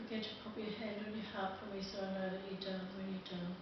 forget to pop your hand on your heart for me so I know that you're done when you're done.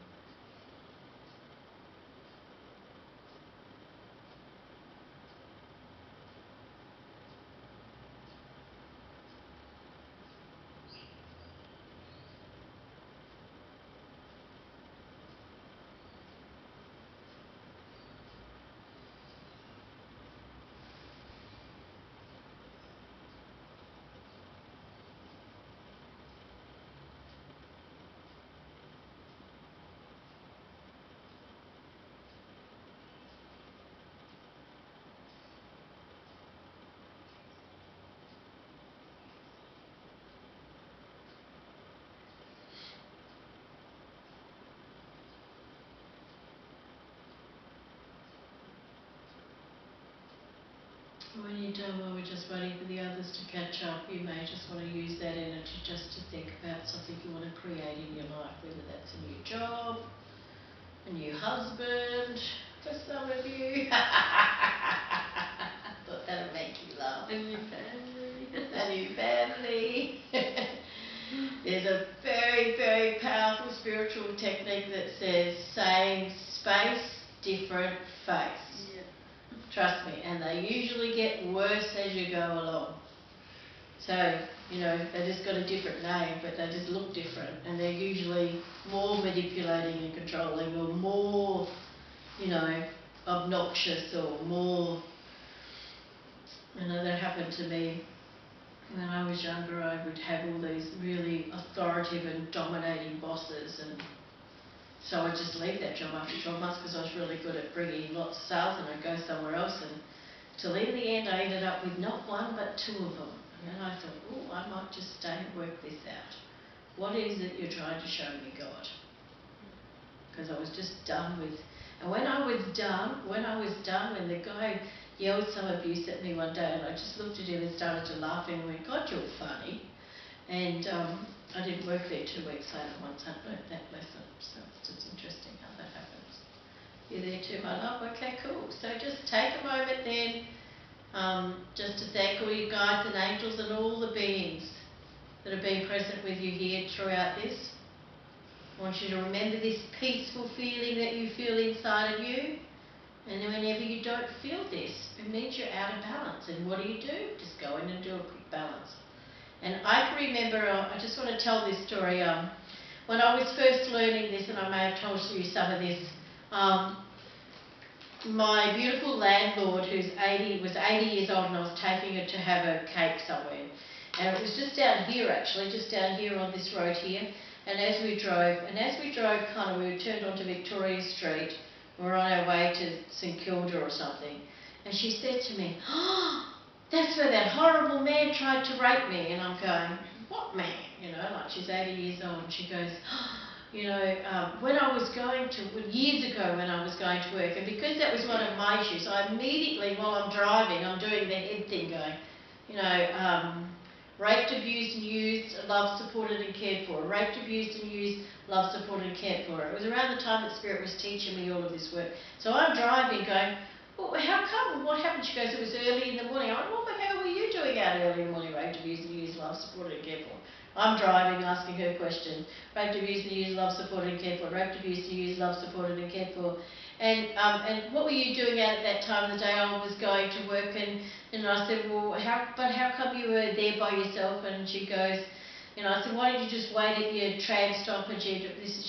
When you're done, while we're just waiting for the others to catch up, you may just want to use that energy just to think about something you want to create in your life, whether that's a new job, a new husband, for some of you. Thought that would make you laugh. A new family. A new family. There's a very, very powerful spiritual technique that says same space, different face. Yeah. Trust me, and they usually get worse as you go along. So, you know, they just got a different name, but they just look different, and they're usually more manipulating and controlling, or more, you know, obnoxious, or more. I know that happened to me when I was younger. I would have all these really authoritative and dominating bosses, and so I'd just leave that job after 12 months because I was really good at bringing lots of sales, and I'd go somewhere else, and till in the end I ended up with not one but two of them. And I thought, oh, I might just stay and work this out. What is it you're trying to show me, God? Because I was just done with, and when I was done, when the guy yelled some abuse at me one day, and I just looked at him and started to laugh and went, God, you're funny. And I didn't work there 2 weeks later once I'd learnt that lesson. So it's just interesting how that happens. You're there too, my love? Okay, cool. So just take a moment then, just to thank all your guides and angels and all the beings that have been present with you here throughout this. I want you to remember this peaceful feeling that you feel inside of you. And then whenever you don't feel this, it means you're out of balance. And what do? Just go in and do a quick balance. And I can remember, I just want to tell this story, when I was first learning this, and I may have told you some of this, my beautiful landlord, who's was 80 years old, and I was taking her to have a cake somewhere. And it was just down here, actually, just down here on this road here. And as we drove kind of, we turned onto Victoria Street, we were on our way to St Kilda or something, and she said to me, oh, that's where that horrible man tried to rape me. And I'm going, what man? You know, like she's 80 years old, and she goes, oh, you know, years ago when I was going to work, and because that was one of my issues, I immediately, while I'm driving, I'm doing the head thing going, you know, raped, abused and used, loved, supported and cared for. Raped, abused and used, loved, supported and cared for. It was around the time that Spirit was teaching me all of this work. So I'm driving going, well, how come? What happened? She goes, it was early in the morning. I went, what the hell were you doing out early in the morning? Raped, abused and used, loved, supported and cared for. I'm driving, asking her questions. Raped, abused and used, loved, supported and cared for. Raped, abused and used, loved, supported and cared for. And what were you doing out at that time of the day? I was going to work, and I said, well, how come you were there by yourself? And she goes, you know, I said, why didn't you just wait at your tram stop? And she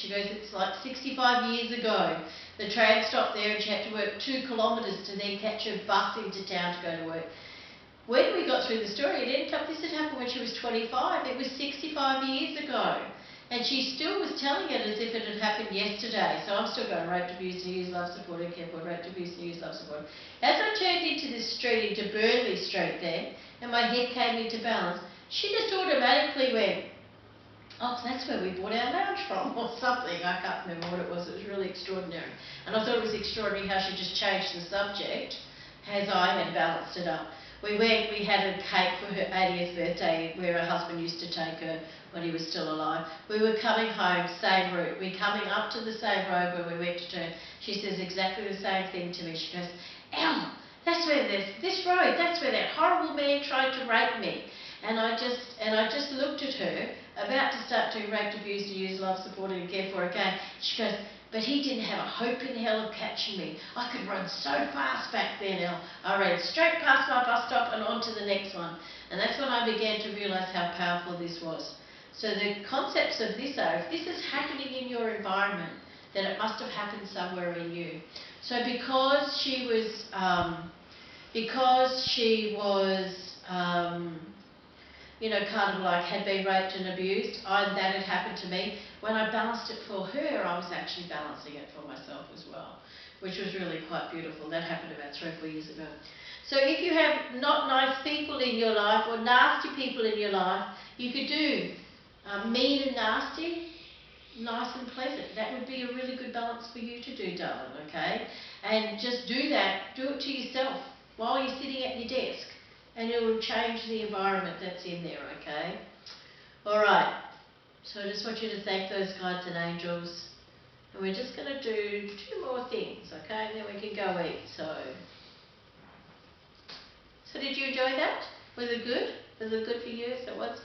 goes, it's like 65 years ago. The tram stopped there, and she had to work 2 kilometres to then catch her bus into town to go to work. When we got through the story, this had happened when she was 25. It was 65 years ago. And she still was telling it as if it had happened yesterday. So I'm still going, raped, abused, and used, love, supported, cared for, raped, abused, and used, love, supported. As I turned into this street, into Burnley Street there, and my head came into balance, she just automatically went, oh, that's where we bought our lounge from, or something. I can't remember what it was. It was really extraordinary. And I thought it was extraordinary how she just changed the subject as I had balanced it up. We had a cake for her 80th birthday where her husband used to take her when he was still alive. We were coming home, same route. We're coming up to the same road where we went to turn. She says exactly the same thing to me. She goes, Elle, that's where this road, that's where that horrible man tried to rape me. And I just looked at her about to start doing raped, abused and used, loved, supported and cared for again. She goes, but he didn't have a hope in hell of catching me. I could run so fast back then, Elle. I ran straight past my bus stop and on to the next one. And that's when I began to realise how powerful this was. So the concepts of this are, if this is happening in your environment, then it must have happened somewhere in you. So because she was kind of like had been raped and abused, that had happened to me. When I balanced it for her, I was actually balancing it for myself as well, which was really quite beautiful. That happened about 3 or 4 years ago. So if you have not nice people in your life or nasty people in your life, you could do mean and nasty, nice and pleasant. That would be a really good balance for you to do, darling, okay? And just do that. Do it to yourself while you're sitting at your desk, and it will change the environment that's in there, okay? All right. So I just want you to thank those guides and angels. And we're just going to do 2 more things, okay? And then we can go eat. So did you enjoy that? Was it good? Was it good for you? So what's